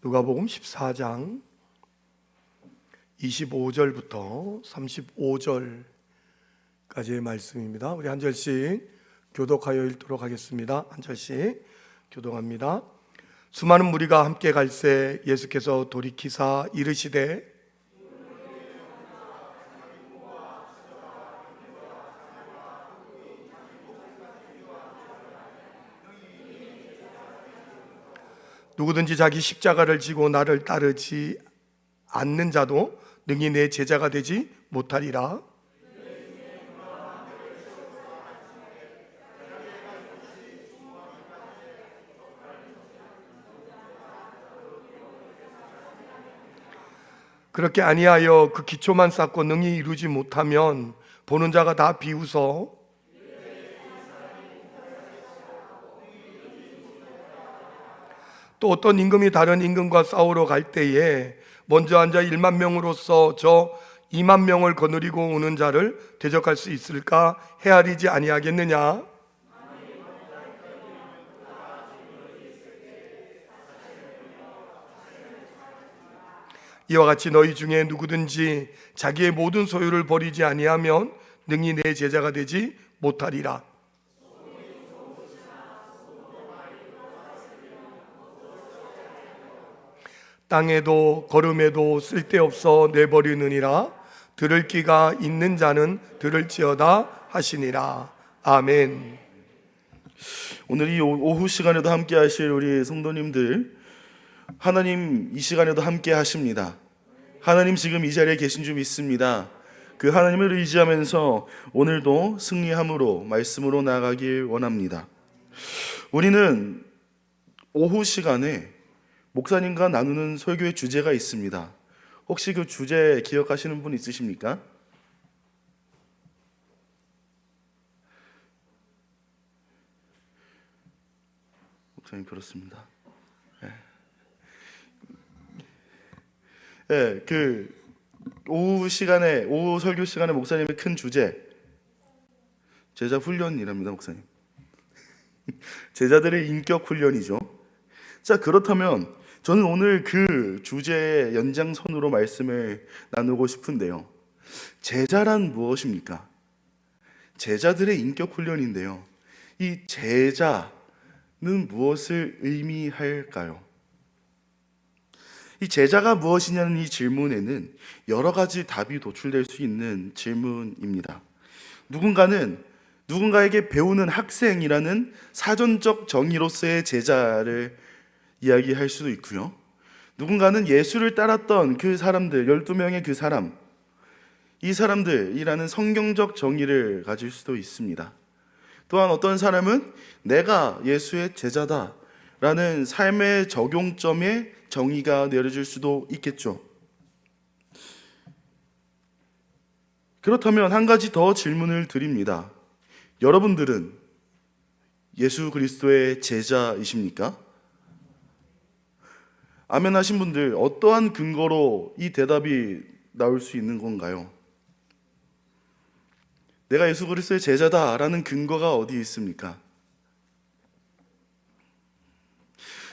누가복음 14장 25절부터 35절까지의 말씀입니다. 우리 한 절씩 교독하여 읽도록 하겠습니다. 한 절씩 교독합니다. 수많은 무리가 함께 갈새 예수께서 돌이키사 이르시되 누구든지 자기 십자가를 지고 나를 따르지 않는 자도 능히 내 제자가 되지 못하리라. 그렇게 아니하여 그 기초만 쌓고 능히 이루지 못하면 보는 자가 다 비웃어 또 어떤 임금이 다른 임금과 싸우러 갈 때에 먼저 앉아 1만 명으로서 저 2만 명을 거느리고 오는 자를 대적할 수 있을까? 헤아리지 아니하겠느냐? 이와 같이 너희 중에 누구든지 자기의 모든 소유를 버리지 아니하면 능히 내 제자가 되지 못하리라. 땅에도 걸음에도 쓸데없어 내버리느니라. 들을 귀가 있는 자는 들을지어다 하시니라. 아멘. 오늘 이 오후 시간에도 함께 하실 우리 성도님들, 하나님 이 시간에도 함께 하십니다. 하나님 지금 이 자리에 계신 줄 믿습니다. 그 하나님을 의지하면서 오늘도 승리함으로 말씀으로 나아가길 원합니다. 우리는 오후 시간에 목사님과 나누는 설교의 주제가 있습니다. 혹시 그 주제 기억하시는 분 있으십니까? 목사님 그렇습니다. 그 오후 설교 시간에 목사님의 큰 주제 제자 훈련이랍니다, 목사님. 제자들의 인격 훈련이죠. 자, 그렇다면 저는 오늘 그 주제의 연장선으로 말씀을 나누고 싶은데요. 제자란 무엇입니까? 제자들의 인격 훈련인데요. 이 제자는 무엇을 의미할까요? 이 제자가 무엇이냐는 이 질문에는 여러 가지 답이 도출될 수 있는 질문입니다. 누군가에게 배우는 학생이라는 사전적 정의로서의 제자를 이야기할 수도 있고요. 누군가는 예수를 따랐던 그 사람들, 12명의 그 사람, 이 사람들이라는 성경적 정의를 가질 수도 있습니다. 또한 어떤 사람은 내가 예수의 제자다라는 삶의 적용점의 정의가 내려질 수도 있겠죠. 그렇다면 한 가지 더 질문을 드립니다. 여러분들은 예수 그리스도의 제자이십니까? 아멘 하신 분들, 어떠한 근거로 이 대답이 나올 수 있는 건가요? 내가 예수 그리스도의 제자다라는 근거가 어디 있습니까?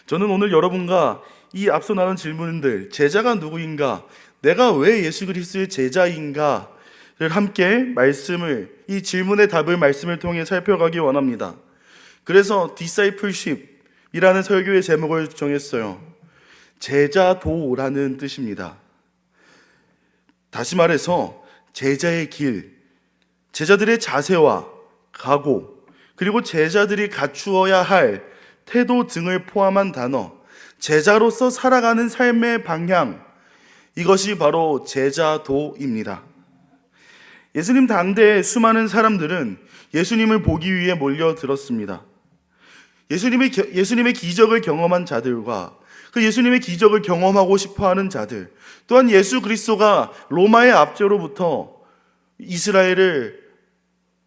저는 오늘 여러분과 이 앞서 나눈 질문들, 제자가 누구인가, 내가 왜 예수 그리스도의 제자인가를 함께 이 질문의 답을 말씀을 통해 살펴가기 원합니다. 그래서 discipleship이라는 설교의 제목을 정했어요. 제자도라는 뜻입니다. 다시 말해서 제자의 길, 제자들의 자세와 각오, 그리고 제자들이 갖추어야 할 태도 등을 포함한 단어, 제자로서 살아가는 삶의 방향, 이것이 바로 제자도입니다. 예수님 당대의 수많은 사람들은 예수님을 보기 위해 몰려들었습니다. 예수님의 기적을 경험한 자들과 그 예수님의 기적을 경험하고 싶어하는 자들, 또한 예수 그리스도가 로마의 압제로부터 이스라엘을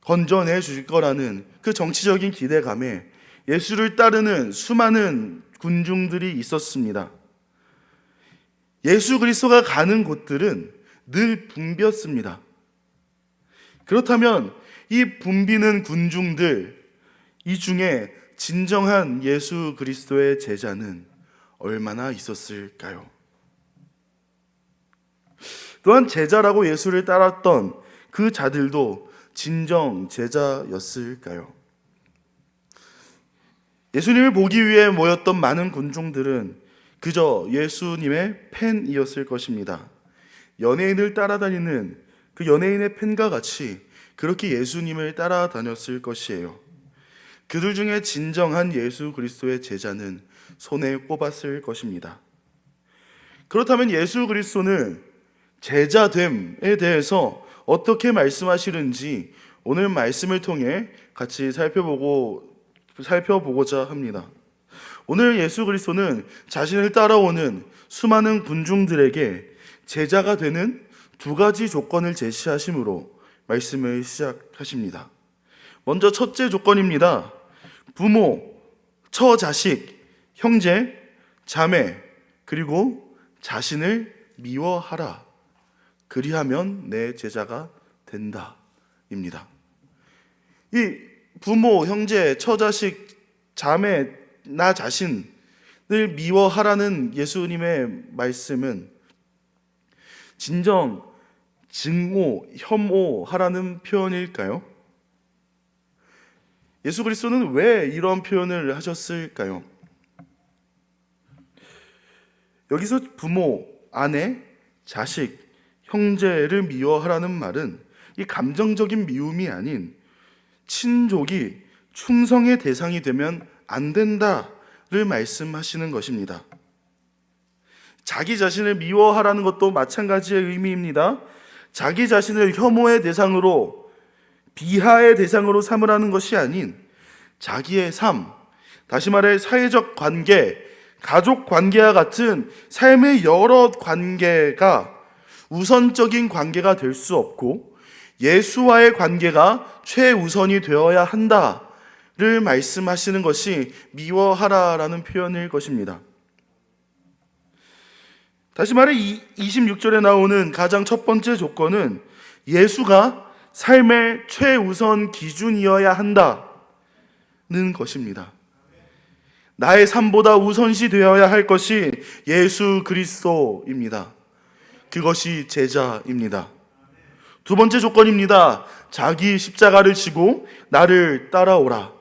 건져내 주실 거라는 그 정치적인 기대감에 예수를 따르는 수많은 군중들이 있었습니다. 예수 그리스도가 가는 곳들은 늘 붐볐습니다. 그렇다면 이 붐비는 군중들, 이 중에 진정한 예수 그리스도의 제자는 얼마나 있었을까요? 또한 제자라고 예수를 따랐던 그 자들도 진정 제자였을까요? 예수님을 보기 위해 모였던 많은 군중들은 그저 예수님의 팬이었을 것입니다. 연예인을 따라다니는 그 연예인의 팬과 같이 그렇게 예수님을 따라다녔을 것이에요. 그들 중에 진정한 예수 그리스도의 제자는 손에 꼽았을 것입니다. 그렇다면 예수 그리스도는 제자됨에 대해서 어떻게 말씀하시는지 오늘 말씀을 통해 같이 살펴보고자 합니다. 오늘 예수 그리스도는 자신을 따라오는 수많은 군중들에게 제자가 되는 두 가지 조건을 제시하심으로 말씀을 시작하십니다. 먼저 첫째 조건입니다. 부모, 처자식, 형제, 자매, 그리고 자신을 미워하라. 그리하면 내 제자가 된다. 입니다. 이 부모, 형제, 처자식, 자매, 나 자신을 미워하라는 예수님의 말씀은 진정 증오, 혐오하라는 표현일까요? 예수 그리스도는 왜 이런 표현을 하셨을까요? 여기서 부모, 아내, 자식, 형제를 미워하라는 말은 이 감정적인 미움이 아닌 친족이 충성의 대상이 되면 안 된다를 말씀하시는 것입니다. 자기 자신을 미워하라는 것도 마찬가지의 의미입니다. 자기 자신을 혐오의 대상으로, 비하의 대상으로 삼으라는 것이 아닌 자기의 삶, 다시 말해 사회적 관계, 가족 관계와 같은 삶의 여러 관계가 우선적인 관계가 될 수 없고 예수와의 관계가 최우선이 되어야 한다를 말씀하시는 것이 미워하라라는 표현일 것입니다. 다시 말해 26절에 나오는 가장 첫 번째 조건은 예수가 삶의 최우선 기준이어야 한다는 것입니다. 나의 삶보다 우선시 되어야 할 것이 예수 그리스도입니다. 그것이 제자입니다. 두 번째 조건입니다. 자기 십자가를 지고 나를 따라오라.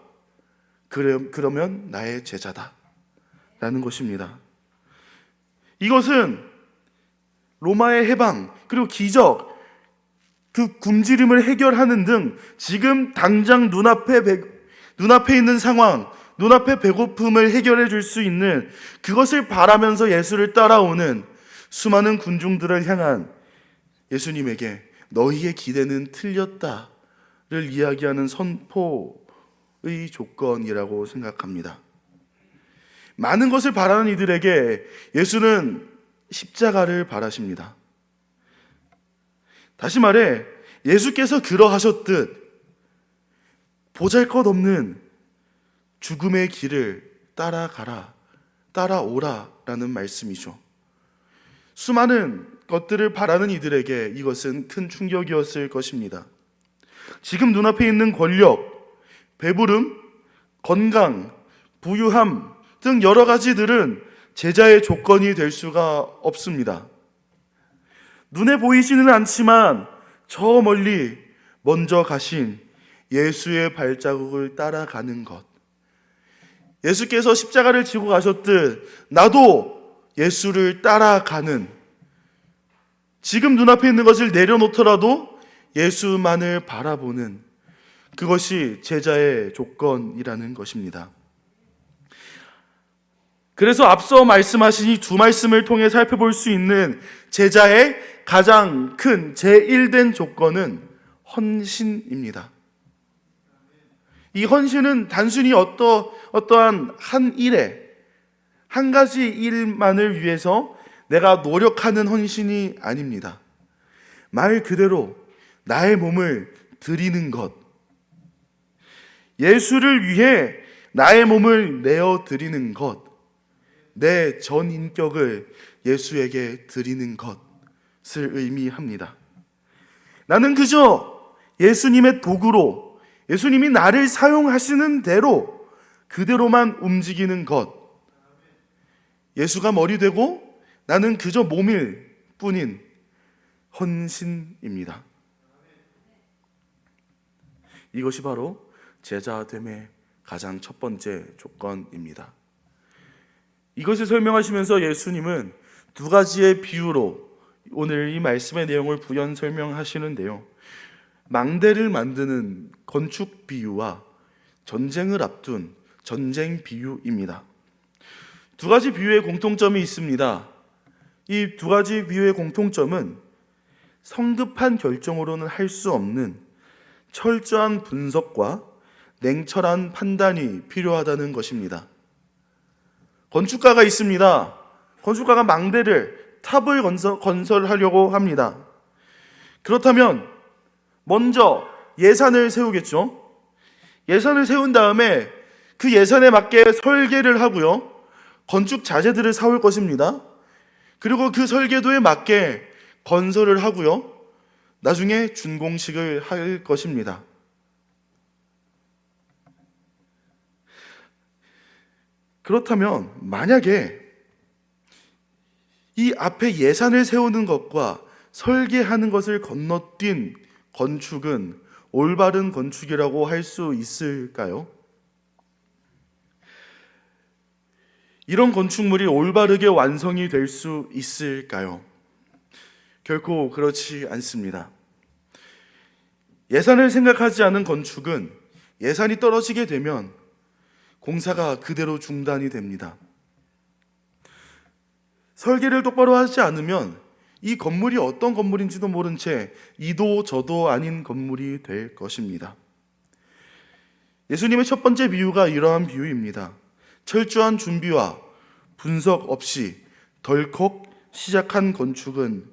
그러면 나의 제자다. 라는 것입니다. 이것은 로마의 해방, 그리고 기적, 그 굶주림을 해결하는 등 지금 당장 눈앞에 있는 상황, 눈앞의 배고픔을 해결해 줄 수 있는 그것을 바라면서 예수를 따라오는 수많은 군중들을 향한 예수님에게 너희의 기대는 틀렸다를 이야기하는 선포의 조건이라고 생각합니다. 많은 것을 바라는 이들에게 예수는 십자가를 바라십니다. 다시 말해 예수께서 그러하셨듯 보잘것없는 죽음의 길을 따라가라, 따라오라 라는 말씀이죠. 수많은 것들을 바라는 이들에게 이것은 큰 충격이었을 것입니다. 지금 눈앞에 있는 권력, 배부름, 건강, 부유함 등 여러 가지들은 제자의 조건이 될 수가 없습니다. 눈에 보이지는 않지만 저 멀리 먼저 가신 예수의 발자국을 따라가는 것, 예수께서 십자가를 지고 가셨듯 나도 예수를 따라가는, 지금 눈앞에 있는 것을 내려놓더라도 예수만을 바라보는 그것이 제자의 조건이라는 것입니다. 그래서 앞서 말씀하신 이 두 말씀을 통해 살펴볼 수 있는 제자의 가장 큰 제1된 조건은 헌신입니다. 이 헌신은 단순히 어떠한 한 일에, 한 가지 일만을 위해서 내가 노력하는 헌신이 아닙니다. 말 그대로 나의 몸을 드리는 것, 예수를 위해 나의 몸을 내어 드리는 것, 내 전 인격을 예수에게 드리는 것을 의미합니다. 나는 그저 예수님의 도구로, 예수님이 나를 사용하시는 대로 그대로만 움직이는 것, 예수가 머리 되고 나는 그저 몸일 뿐인 헌신입니다. 이것이 바로 제자됨의 가장 첫 번째 조건입니다. 이것을 설명하시면서 예수님은 두 가지의 비유로 오늘 이 말씀의 내용을 부연 설명하시는데요. 망대를 만드는 건축 비유와 전쟁을 앞둔 전쟁 비유입니다. 두 가지 비유의 공통점이 있습니다. 이 두 가지 비유의 공통점은 성급한 결정으로는 할 수 없는 철저한 분석과 냉철한 판단이 필요하다는 것입니다. 건축가가 있습니다. 건축가가 망대를, 탑을 건설하려고 합니다. 그렇다면 먼저 예산을 세우겠죠. 예산을 세운 다음에 그 예산에 맞게 설계를 하고요. 건축 자재들을 사올 것입니다. 그리고 그 설계도에 맞게 건설을 하고요. 나중에 준공식을 할 것입니다. 그렇다면 만약에 이 앞에 예산을 세우는 것과 설계하는 것을 건너뛴 건축은 올바른 건축이라고 할 수 있을까요? 이런 건축물이 올바르게 완성이 될 수 있을까요? 결코 그렇지 않습니다. 예산을 생각하지 않은 건축은 예산이 떨어지게 되면 공사가 그대로 중단이 됩니다. 설계를 똑바로 하지 않으면 이 건물이 어떤 건물인지도 모른 채 이도 저도 아닌 건물이 될 것입니다. 예수님의 첫 번째 비유가 이러한 비유입니다. 철저한 준비와 분석 없이 덜컥 시작한 건축은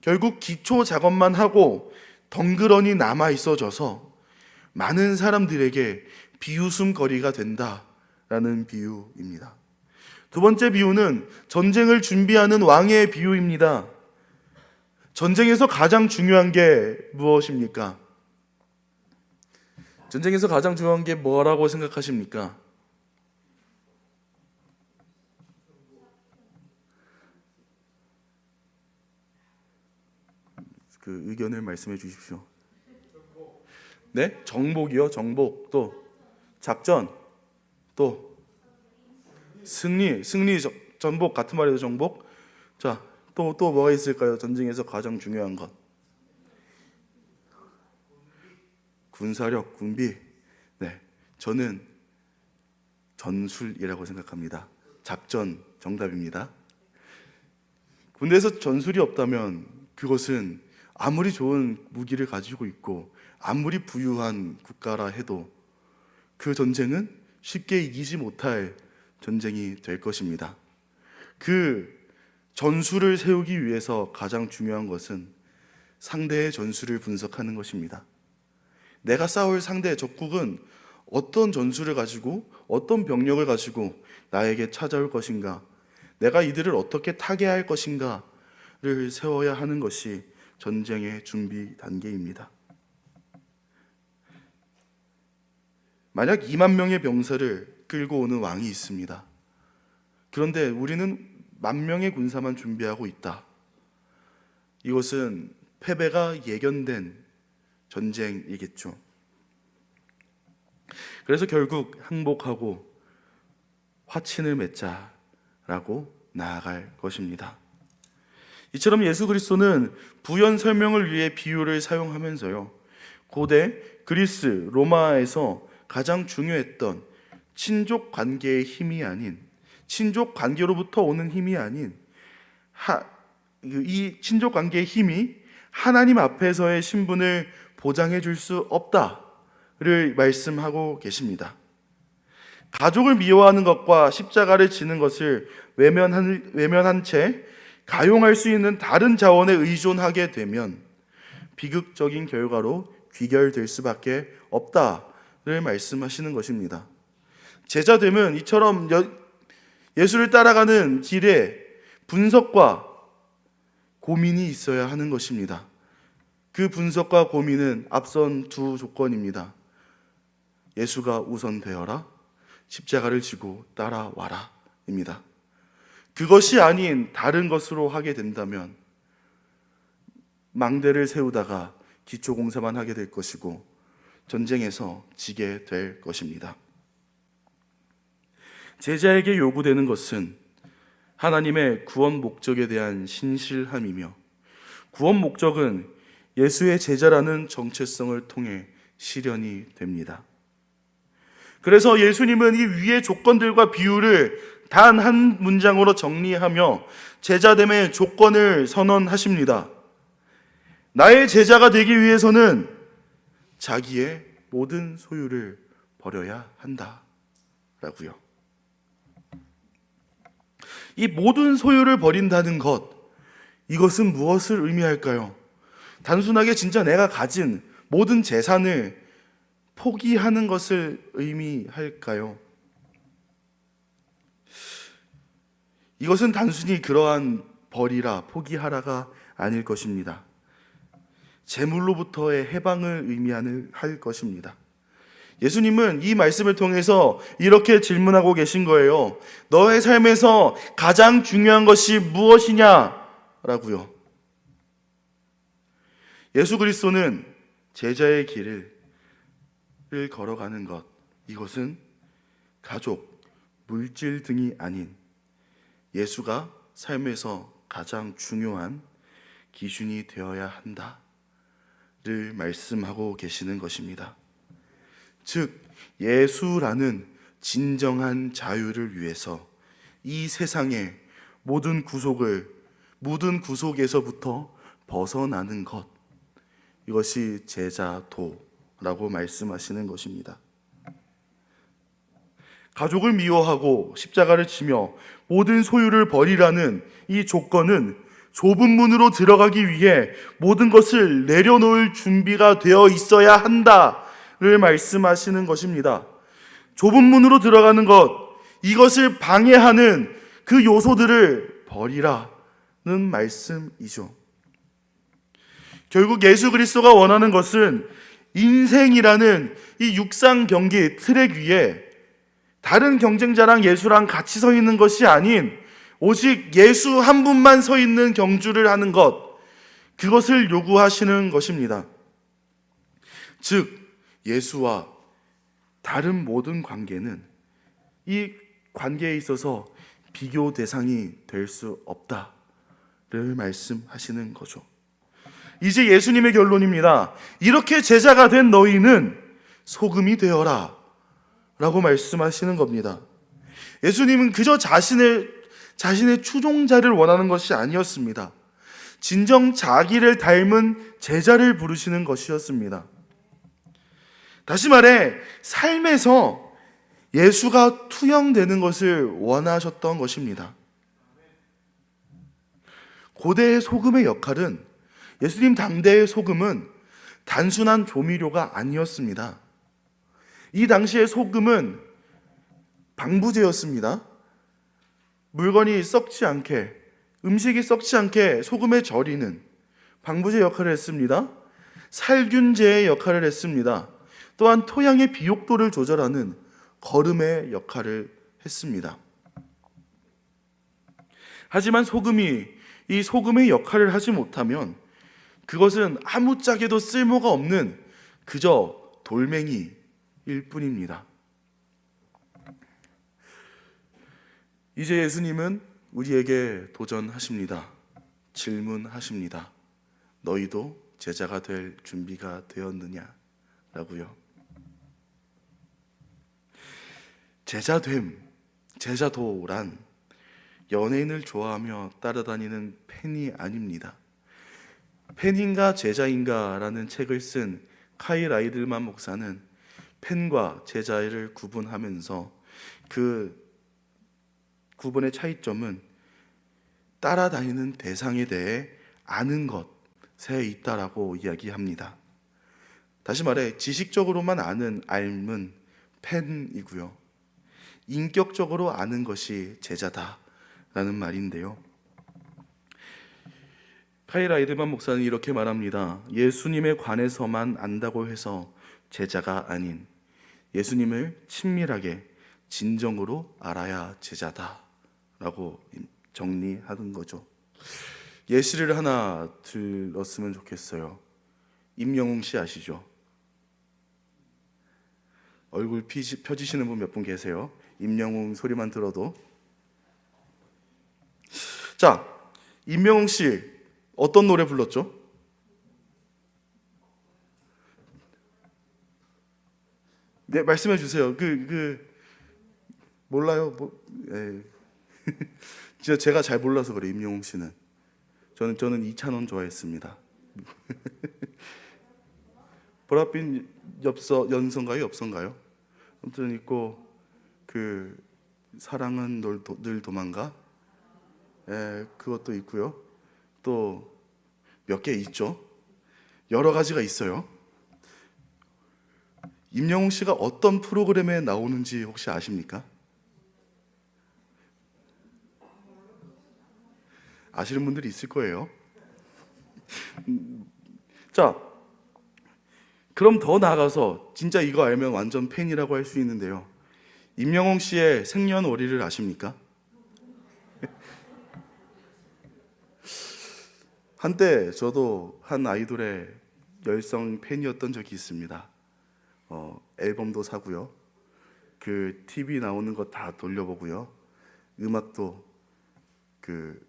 결국 기초 작업만 하고 덩그러니 남아 있어져서 많은 사람들에게 비웃음거리가 된다라는 비유입니다. 두 번째 비유는 전쟁을 준비하는 왕의 비유입니다. 전쟁에서 가장 중요한 게 무엇입니까? 전쟁에서 가장 중요한 게 뭐라고 생각하십니까? 그 의견을 말씀해 주십시오. 네? 정복이요. 정복. 또 작전. 또 승리, 전복 같은 말이죠. 정복. 자, 또 뭐가 있을까요? 전쟁에서 가장 중요한 것. 군사력, 군비. 네, 저는 전술이라고 생각합니다. 작전 정답입니다. 군대에서 전술이 없다면 그것은 아무리 좋은 무기를 가지고 있고 아무리 부유한 국가라 해도 그 전쟁은 쉽게 이기지 못할 전쟁이 될 것입니다. 그 전술을 세우기 위해서 가장 중요한 것은 상대의 전술을 분석하는 것입니다. 내가 싸울 상대 적국은 어떤 전술을 가지고 어떤 병력을 가지고 나에게 찾아올 것인가, 내가 이들을 어떻게 타개할 것인가를 세워야 하는 것이 전쟁의 준비 단계입니다. 만약 2만 명의 병사를 끌고 오는 왕이 있습니다. 그런데 우리는 10,000명의 군사만 준비하고 있다. 이것은 패배가 예견된 전쟁이겠죠. 그래서 결국 항복하고 화친을 맺자라고 나아갈 것입니다. 이처럼 예수 그리스도는 부연 설명을 위해 비유를 사용하면서요, 고대 그리스 로마에서 가장 중요했던 친족 관계의 힘이 아닌, 친족 관계로부터 오는 힘이 아닌 이 친족 관계의 힘이 하나님 앞에서의 신분을 보장해 줄 수 없다를 말씀하고 계십니다. 가족을 미워하는 것과 십자가를 지는 것을 외면한 채 가용할 수 있는 다른 자원에 의존하게 되면 비극적인 결과로 귀결될 수밖에 없다를 말씀하시는 것입니다. 제자됨은 이처럼 예수를 따라가는 길에 분석과 고민이 있어야 하는 것입니다. 그 분석과 고민은 앞선 두 조건입니다. 예수가 우선 되어라, 십자가를 지고 따라와라 입니다. 그것이 아닌 다른 것으로 하게 된다면 망대를 세우다가 기초공사만 하게 될 것이고 전쟁에서 지게 될 것입니다. 제자에게 요구되는 것은 하나님의 구원 목적에 대한 신실함이며, 구원 목적은 예수의 제자라는 정체성을 통해 실현이 됩니다. 그래서 예수님은 이 위의 조건들과 비유를 단 한 문장으로 정리하며 제자됨의 조건을 선언하십니다. 나의 제자가 되기 위해서는 자기의 모든 소유를 버려야 한다 라고요. 이 모든 소유를 버린다는 것, 이것은 무엇을 의미할까요? 단순하게 진짜 내가 가진 모든 재산을 포기하는 것을 의미할까요? 이것은 단순히 그러한 버리라, 포기하라가 아닐 것입니다. 재물로부터의 해방을 할 것입니다. 예수님은 이 말씀을 통해서 이렇게 질문하고 계신 거예요. 너의 삶에서 가장 중요한 것이 무엇이냐? 라고요. 예수 그리스도는 제자의 길을 걸어가는 것, 이것은 가족, 물질 등이 아닌 예수가 삶에서 가장 중요한 기준이 되어야 한다를 말씀하고 계시는 것입니다. 즉, 예수라는 진정한 자유를 위해서 이 세상의 모든 구속에서부터 벗어나는 것, 이것이 제자도라고 말씀하시는 것입니다. 가족을 미워하고 십자가를 지며 모든 소유를 버리라는 이 조건은 좁은 문으로 들어가기 위해 모든 것을 내려놓을 준비가 되어 있어야 한다를 말씀하시는 것입니다. 좁은 문으로 들어가는 것, 이것을 방해하는 그 요소들을 버리라는 말씀이죠. 결국 예수 그리스도가 원하는 것은 인생이라는 이 육상 경기 트랙 위에 다른 경쟁자랑 예수랑 같이 서 있는 것이 아닌 오직 예수 한 분만 서 있는 경주를 하는 것, 그것을 요구하시는 것입니다. 즉, 예수와 다른 모든 관계는 이 관계에 있어서 비교 대상이 될 수 없다를 말씀하시는 거죠. 이제 예수님의 결론입니다. 이렇게 제자가 된 너희는 소금이 되어라 라고 말씀하시는 겁니다. 예수님은 그저 자신의 추종자를 원하는 것이 아니었습니다. 진정 자기를 닮은 제자를 부르시는 것이었습니다. 다시 말해, 삶에서 예수가 투영되는 것을 원하셨던 것입니다. 고대의 소금의 역할은, 예수님 당대의 소금은 단순한 조미료가 아니었습니다. 이 당시의 소금은 방부제였습니다. 물건이 썩지 않게, 음식이 썩지 않게 소금에 절이는 방부제 역할을 했습니다. 살균제의 역할을 했습니다. 또한 토양의 비옥도를 조절하는 거름의 역할을 했습니다. 하지만 소금이 이 소금의 역할을 하지 못하면 그것은 아무짝에도 쓸모가 없는 그저 돌멩이일 뿐입니다. 이제 예수님은 우리에게 도전하십니다. 질문하십니다. 너희도 제자가 될 준비가 되었느냐? 라고요. 제자도란 연예인을 좋아하며 따라다니는 팬이 아닙니다. 팬인가 제자인가 라는 책을 쓴 카일 라이들만 목사는 팬과 제자를 구분하면서 그 구분의 차이점은 따라다니는 대상에 대해 아는 것에 있다라고 이야기합니다. 다시 말해, 지식적으로만 아는 알은 팬이고요, 인격적으로 아는 것이 제자다라는 말인데요. 카일 라이드만 목사는 이렇게 말합니다. 예수님에 관해서만 안다고 해서 제자가 아닌 예수님을 친밀하게 진정으로 알아야 제자다라고 정리하는 거죠. 예시를 하나 들었으면 좋겠어요. 임영웅 씨 아시죠? 얼굴 펴지시는 분 몇 분 계세요? 임영웅 소리만 들어도. 자, 임영웅 씨 어떤 노래 불렀죠? 네, 말씀해 주세요. 몰라요. 진짜 제가 잘 몰라서 그래. 임영웅 씨는 저는 이찬원 좋아했습니다. 보랏빛 연서인가요? 엽서인가요? 아무튼 있고 그 사랑은 늘 도망가. 그것도 있고요. 또 몇 개 있죠. 여러 가지가 있어요. 임영웅 씨가 어떤 프로그램에 나오는지 혹시 아십니까? 아시는 분들이 있을 거예요. 자, 그럼 더 나아가서 진짜 이거 알면 완전 팬이라고 할 수 있는데요. 임영웅 씨의 생년월일을 아십니까? 한때 저도 한 아이돌의 열성 팬이었던 적이 있습니다. 앨범도 사고요. 그 TV 나오는 거 다 돌려보고요. 음악도 그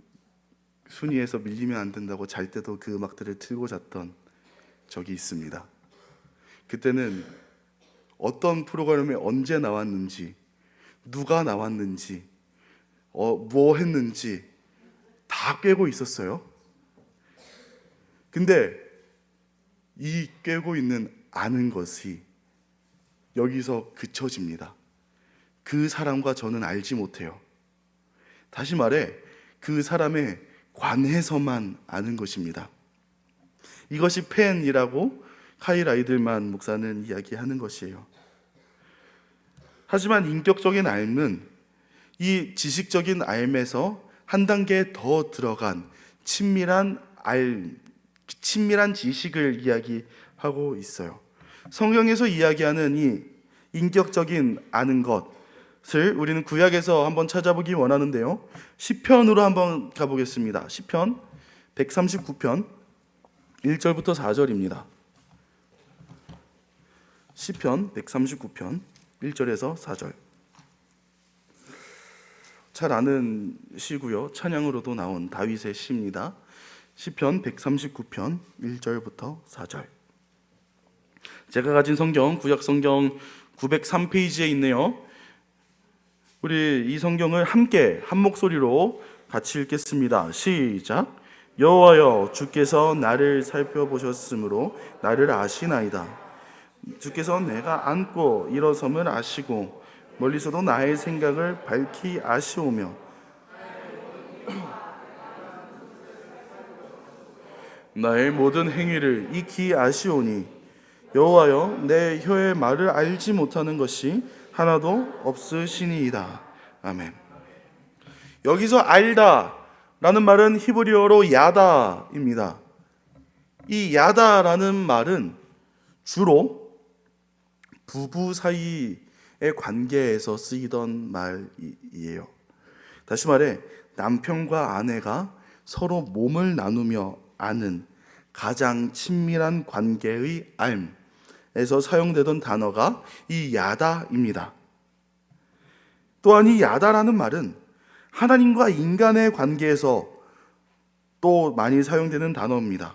순위에서 밀리면 안 된다고 잘 때도 그 음악들을 틀고 잤던 적이 있습니다. 그때는 어떤 프로그램에 언제 나왔는지, 누가 나왔는지, 뭐 했는지 다 꿰고 있었어요. 근데 이 꿰고 있는 아는 것이 여기서 그쳐집니다. 그 사람과 저는 알지 못해요. 다시 말해 그 사람에 관해서만 아는 것입니다. 이것이 팬이라고 카일 아이들만 목사는 이야기하는 것이에요. 하지만 인격적인 알은 이 지식적인 알에서 한 단계 더 들어간 친밀한 지식을 이야기하고 있어요. 성경에서 이야기하는 이 인격적인 아는 것을 우리는 구약에서 한번 찾아보기 원하는데요. 시편으로 한번 가보겠습니다. 시편 139편 1절부터 4절입니다. 시편 139편 1절에서 4절. 잘 아는 시고요. 찬양으로도 나온 다윗의 시입니다. 시편 139편 1절부터 4절. 제가 가진 성경, 구약 성경 903페이지에 있네요. 우리 이 성경을 함께 한 목소리로 같이 읽겠습니다. 시작. 여호와여, 주께서 나를 살펴보셨으므로 나를 아시나이다. 주께서 내가 앉고 일어섬을 아시고 멀리서도 나의 생각을 밝히 아시오며 나의 모든 행위를 익히 아시오니 여호와여, 내 혀의 말을 알지 못하는 것이 하나도 없으시니이다. 아멘. 여기서 알다 라는 말은 히브리어로 야다입니다. 이 야다라는 말은 주로 부부 사이의 관계에서 쓰이던 말이에요. 다시 말해 남편과 아내가 서로 몸을 나누며 아는 가장 친밀한 관계의 삶에서 사용되던 단어가 이 야다입니다. 또한 이 야다라는 말은 하나님과 인간의 관계에서 또 많이 사용되는 단어입니다.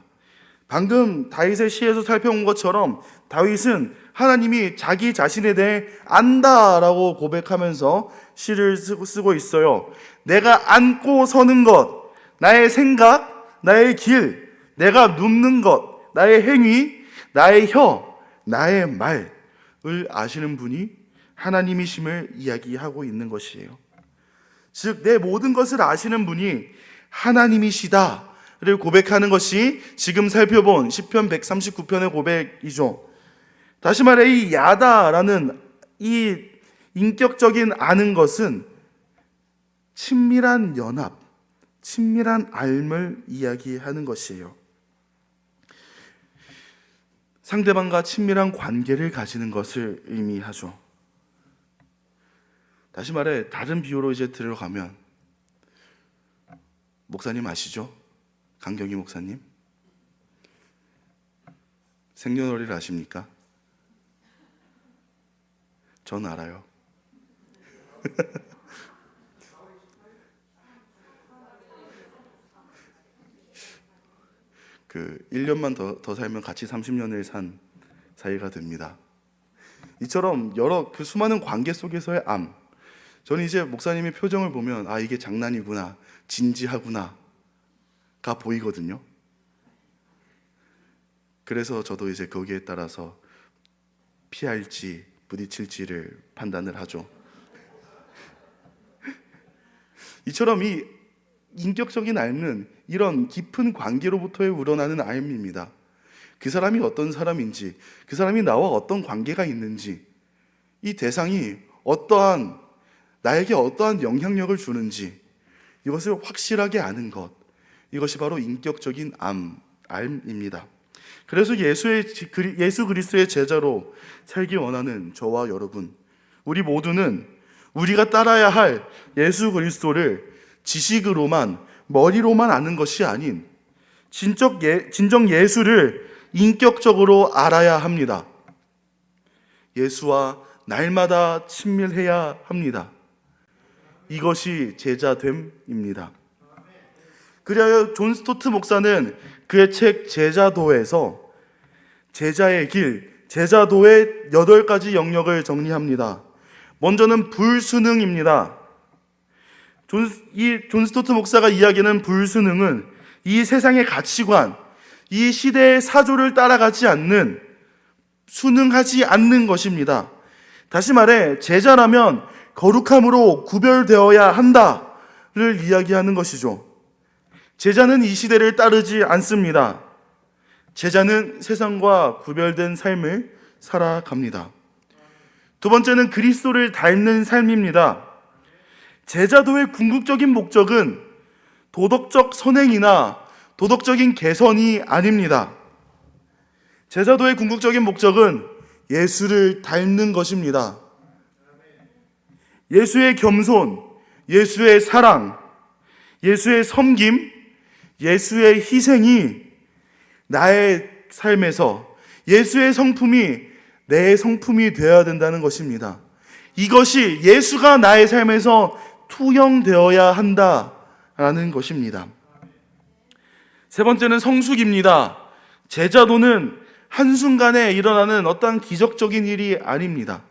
방금 다윗의 시에서 살펴본 것처럼 다윗은 하나님이 자기 자신에 대해 안다라고 고백하면서 시를 쓰고 있어요. 내가 앉고 서는 것, 나의 생각, 나의 길, 내가 눕는 것, 나의 행위, 나의 혀, 나의 말을 아시는 분이 하나님이심을 이야기하고 있는 것이에요. 즉, 내 모든 것을 아시는 분이 하나님이시다를 고백하는 것이 지금 살펴본 시편 139편의 고백이죠. 다시 말해 이 야다라는 이 인격적인 아는 것은 친밀한 연합, 친밀한 알을 이야기하는 것이에요. 상대방과 친밀한 관계를 가지는 것을 의미하죠. 다시 말해 다른 비유로 이제 들어가면 목사님 아시죠? 강경희 목사님? 생년월일 아십니까? 전 알아요. 그 1년만 더 살면 같이 30년을 산 사이가 됩니다. 이처럼 여러 그 수많은 관계 속에서의 암, 저는 이제 목사님의 표정을 보면 아, 이게 장난이구나, 진지하구나가 보이거든요. 그래서 저도 이제 거기에 따라서 피할지 부딪힐지를 판단을 하죠. 이처럼 이 인격적인 삶은 이런 깊은 관계로부터의 우러나는 삶입니다. 그 사람이 어떤 사람인지, 그 사람이 나와 어떤 관계가 있는지, 이 대상이 나에게 어떠한 영향력을 주는지, 이것을 확실하게 아는 것, 이것이 바로 인격적인 삶입니다. 그래서 예수 그리스도의 제자로 살기 원하는 저와 여러분, 우리 모두는 우리가 따라야 할 예수 그리스도를 지식으로만, 머리로만 아는 것이 아닌 진정 예수를 인격적으로 알아야 합니다. 예수와 날마다 친밀해야 합니다. 이것이 제자됨입니다. 그리하여 존 스토트 목사는 그의 책 제자도에서 제자의 길, 제자도의 8가지 영역을 정리합니다. 먼저는 불순응입니다. 존 스토트 목사가 이야기하는 불순응은 이 세상의 가치관, 이 시대의 사조를 따라가지 않는, 순응하지 않는 것입니다. 다시 말해 제자라면 거룩함으로 구별되어야 한다를 이야기하는 것이죠. 제자는 이 시대를 따르지 않습니다. 제자는 세상과 구별된 삶을 살아갑니다. 두 번째는 그리스도를 닮는 삶입니다. 제자도의 궁극적인 목적은 도덕적 선행이나 도덕적인 개선이 아닙니다. 제자도의 궁극적인 목적은 예수를 닮는 것입니다. 예수의 겸손, 예수의 사랑, 예수의 섬김, 예수의 희생이 나의 삶에서, 예수의 성품이 내 성품이 되어야 된다는 것입니다. 이것이 예수가 나의 삶에서 투영되어야 한다라는 것입니다. 세 번째는 성숙입니다. 제자도는 한순간에 일어나는 어떠한 기적적인 일이 아닙니다.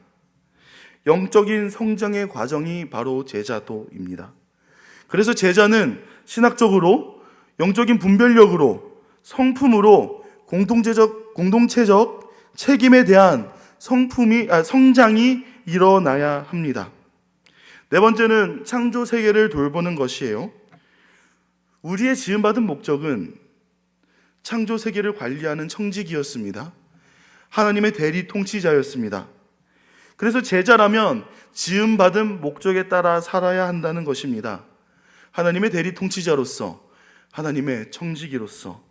영적인 성장의 과정이 바로 제자도입니다. 그래서 제자는 신학적으로, 영적인 분별력으로, 성품으로 공동체적 책임에 대한 성장이 일어나야 합니다. 네 번째는 창조 세계를 돌보는 것이에요. 우리의 지음받은 목적은 창조 세계를 관리하는 청지기였습니다. 하나님의 대리 통치자였습니다. 그래서 제자라면 지음받은 목적에 따라 살아야 한다는 것입니다. 하나님의 대리 통치자로서, 하나님의 청지기로서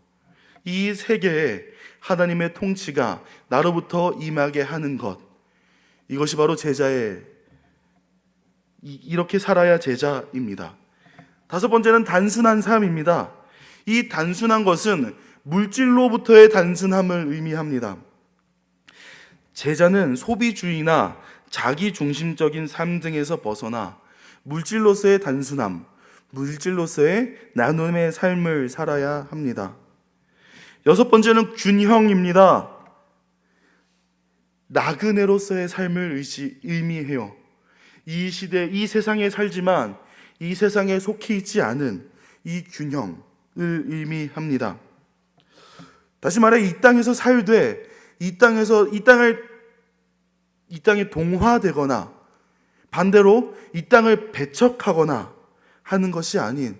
이 세계에 하나님의 통치가 나로부터 임하게 하는 것, 이것이 바로 이렇게 살아야 제자입니다. 다섯 번째는 단순한 삶입니다. 이 단순한 것은 물질로부터의 단순함을 의미합니다. 제자는 소비주의나 자기중심적인 삶 등에서 벗어나 물질로서의 단순함, 물질로서의 나눔의 삶을 살아야 합니다. 여섯 번째는 균형입니다. 나그네로서의 삶을 의미해요. 이 시대, 이 세상에 살지만 이 세상에 속해 있지 않은 이 균형을 의미합니다. 다시 말해 이 땅에서 살되 이 땅에 동화되거나 반대로 이 땅을 배척하거나 하는 것이 아닌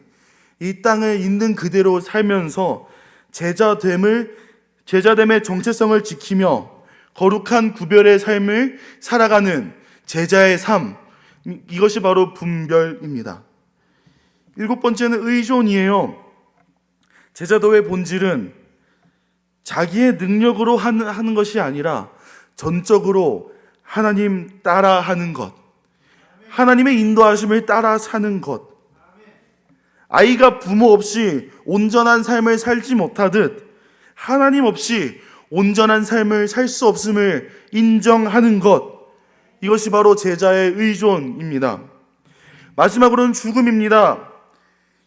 이 땅에 있는 그대로 살면서 제자됨의 정체성을 지키며 거룩한 구별의 삶을 살아가는 제자의 삶, 이것이 바로 분별입니다. 일곱 번째는 의존이에요. 제자도의 본질은 자기의 능력으로 하는 것이 아니라 전적으로 하나님 따라 하는 것, 하나님의 인도하심을 따라 사는 것, 아이가 부모 없이 온전한 삶을 살지 못하듯 하나님 없이 온전한 삶을 살 수 없음을 인정하는 것, 이것이 바로 제자의 의존입니다. 마지막으로는 죽음입니다.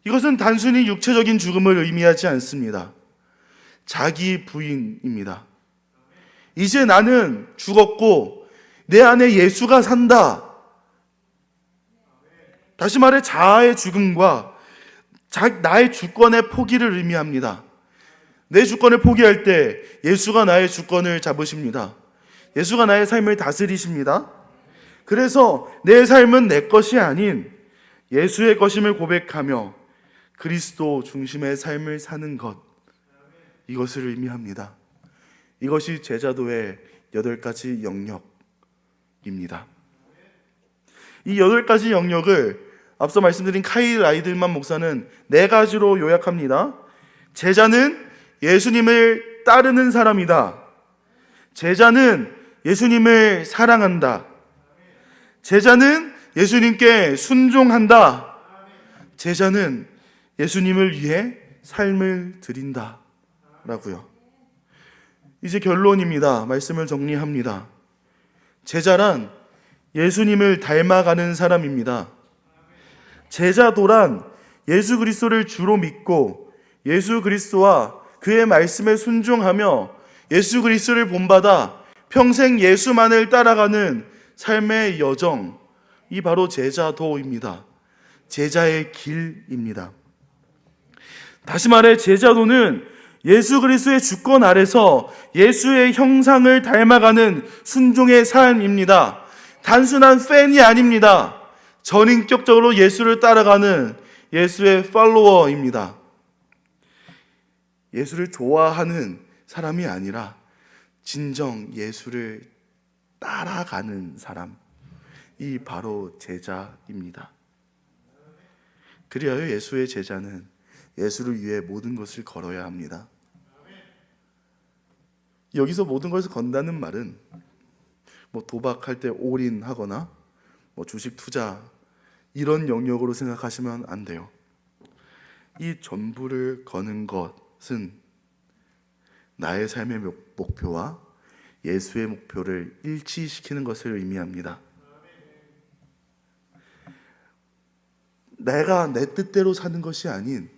이것은 단순히 육체적인 죽음을 의미하지 않습니다. 자기 부인입니다. 이제 나는 죽었고 내 안에 예수가 산다. 다시 말해 자아의 죽음과 나의 주권의 포기를 의미합니다. 내 주권을 포기할 때 예수가 나의 주권을 잡으십니다. 예수가 나의 삶을 다스리십니다. 그래서 내 삶은 내 것이 아닌 예수의 것임을 고백하며 그리스도 중심의 삶을 사는 것, 이것을 의미합니다. 이것이 제자도의 8가지 영역입니다. 이 8가지 영역을 앞서 말씀드린 카일 라이들만 목사는 4가지로 요약합니다. 제자는 예수님을 따르는 사람이다. 제자는 예수님을 사랑한다. 제자는 예수님께 순종한다. 제자는 예수님을 위해 삶을 드린다. 라고요. 이제 결론입니다. 말씀을 정리합니다. 제자란 예수님을 닮아가는 사람입니다. 제자도란 예수 그리스도를 주로 믿고 예수 그리스도와 그의 말씀에 순종하며 예수 그리스도를 본받아 평생 예수만을 따라가는 삶의 여정, 이 바로 제자도입니다. 제자의 길입니다. 다시 말해 제자도는 예수 그리스도의 주권 아래서 예수의 형상을 닮아가는 순종의 삶입니다. 단순한 팬이 아닙니다. 전인격적으로 예수를 따라가는 예수의 팔로워입니다. 예수를 좋아하는 사람이 아니라 진정 예수를 따라가는 사람, 이 바로 제자입니다. 그리하여 예수의 제자는 예수를 위해 모든 것을 걸어야 합니다. 여기서 모든 것을 건다는 말은 도박할 때 올인하거나 주식 투자 이런 영역으로 생각하시면 안 돼요. 이 전부를 거는 것은 나의 삶의 목표와 예수의 목표를 일치시키는 것을 의미합니다. 내가 내 뜻대로 사는 것이 아닌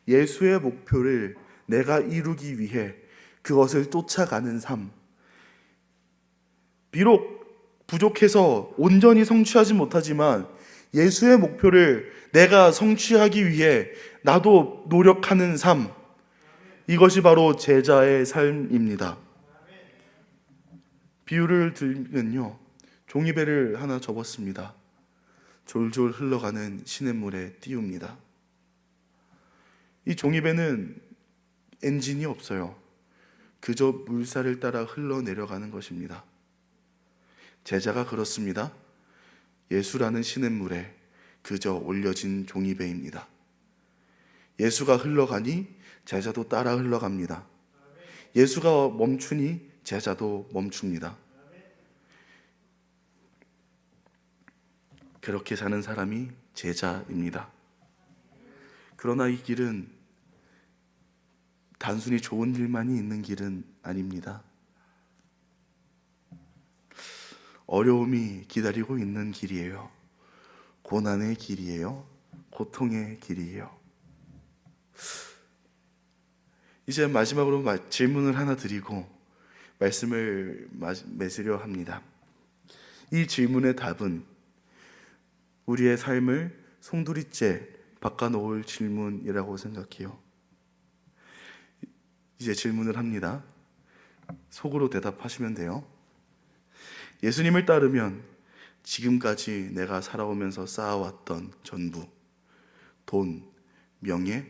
예수의 목표를 내가 이루기 위해 그것을 쫓아가는 삶. 비록 부족해서 온전히 성취하지 못하지만 예수의 목표를 내가 성취하기 위해 나도 노력하는 삶. 이것이 바로 제자의 삶입니다. 비유를 들면요, 종이배를 하나 접었습니다. 졸졸 흘러가는 시냇물에 띄웁니다. 이 종이배는 엔진이 없어요. 그저 물살을 따라 흘러내려가는 것입니다. 제자가 그렇습니다. 예수라는 시냇물에 그저 올려진 종이배입니다. 예수가 흘러가니 제자도 따라 흘러갑니다. 예수가 멈추니 제자도 멈춥니다. 그렇게 사는 사람이 제자입니다. 그러나 이 길은 단순히 좋은 일만이 있는 길은 아닙니다. 어려움이 기다리고 있는 길이에요. 고난의 길이에요. 고통의 길이에요. 이제 마지막으로 질문을 하나 드리고 말씀을 맺으려 합니다. 이 질문의 답은 우리의 삶을 송두리째 바꿔놓을 질문이라고 생각해요. 이제 질문을 합니다. 속으로 대답하시면 돼요. 예수님을 따르면 지금까지 내가 살아오면서 쌓아왔던 전부, 돈, 명예,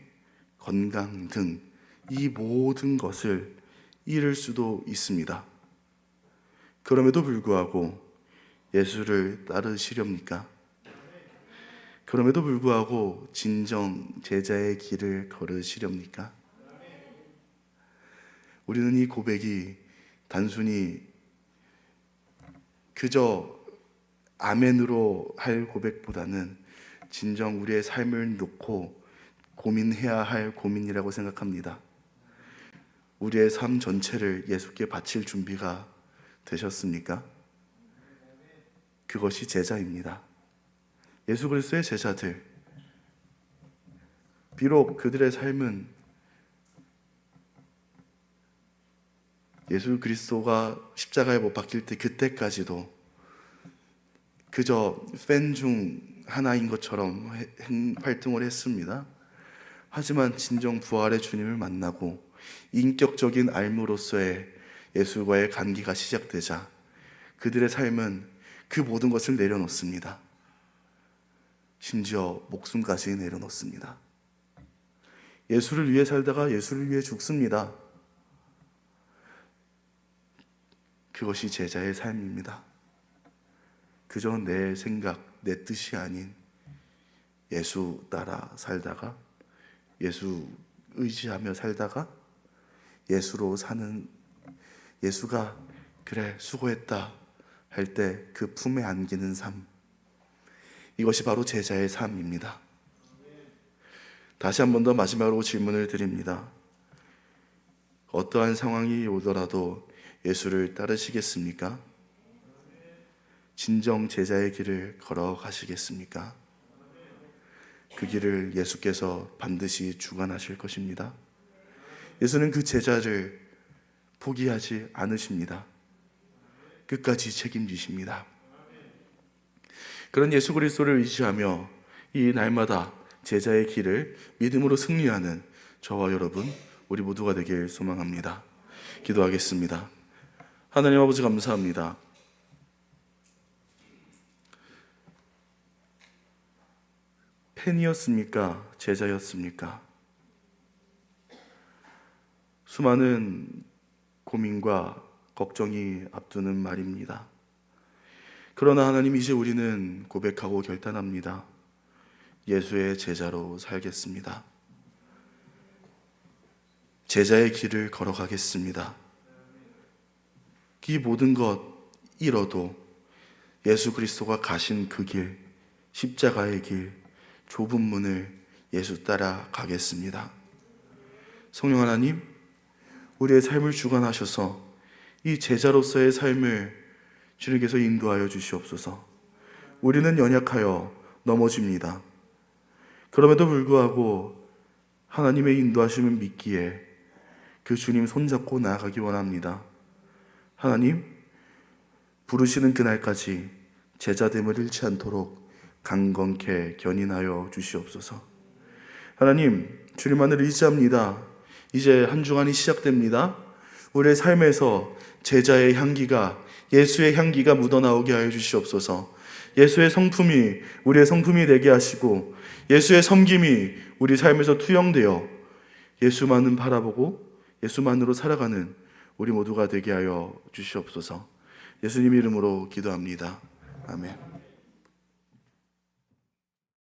건강 등 이 모든 것을 잃을 수도 있습니다. 그럼에도 불구하고 예수를 따르시렵니까? 그럼에도 불구하고 진정 제자의 길을 걸으시렵니까? 우리는 이 고백이 단순히 그저 아멘으로 할 고백보다는 진정 우리의 삶을 놓고 고민해야 할 고민이라고 생각합니다. 우리의 삶 전체를 예수께 바칠 준비가 되셨습니까? 그것이 제자입니다. 예수 그리스도의 제자들, 비록 그들의 삶은 예수 그리스도가 십자가에 못 박힐 때 그때까지도 그저 팬 중 하나인 것처럼 활동을 했습니다. 하지만 진정 부활의 주님을 만나고 인격적인 알무로서의 예수와의 관계가 시작되자 그들의 삶은 그 모든 것을 내려놓습니다. 심지어 목숨까지 내려놓습니다. 예수를 위해 살다가 예수를 위해 죽습니다. 그것이 제자의 삶입니다. 그저 내 생각, 내 뜻이 아닌 예수 따라 살다가, 예수 의지하며 살다가, 예수로 사는, 예수가 그래 수고했다 할 때 그 품에 안기는 삶, 이것이 바로 제자의 삶입니다. 다시 한 번 더 마지막으로 질문을 드립니다. 어떠한 상황이 오더라도 예수를 따르시겠습니까? 진정 제자의 길을 걸어가시겠습니까? 그 길을 예수께서 반드시 주관하실 것입니다. 예수는 그 제자를 포기하지 않으십니다. 끝까지 책임지십니다. 그런 예수 그리스도를 의지하며 이 날마다 제자의 길을 믿음으로 승리하는 저와 여러분, 우리 모두가 되길 소망합니다. 기도하겠습니다. 하나님 아버지 감사합니다. 팬이었습니까? 제자였습니까? 수많은 고민과 걱정이 앞두는 말입니다. 그러나 하나님, 이제 우리는 고백하고 결단합니다. 예수의 제자로 살겠습니다. 제자의 길을 걸어가겠습니다. 이 모든 것 잃어도 예수 그리스도가 가신 그 길, 십자가의 길, 좁은 문을 예수 따라 가겠습니다. 성령 하나님, 우리의 삶을 주관하셔서 이 제자로서의 삶을 주님께서 인도하여 주시옵소서. 우리는 연약하여 넘어집니다. 그럼에도 불구하고 하나님의 인도하심을 믿기에 그 주님 손잡고 나아가기 원합니다. 하나님, 부르시는 그날까지 제자됨을 잃지 않도록 강건케 견인하여 주시옵소서. 하나님, 주님만을 의지합니다. 이제 한 주간이 시작됩니다. 우리의 삶에서 제자의 향기가, 예수의 향기가 묻어나오게 하여 주시옵소서. 예수의 성품이 우리의 성품이 되게 하시고, 예수의 섬김이 우리 삶에서 투영되어 예수만을 바라보고 예수만으로 살아가는 우리 모두가 되게 하여 주시옵소서. 예수님 이름으로 기도합니다. 아멘.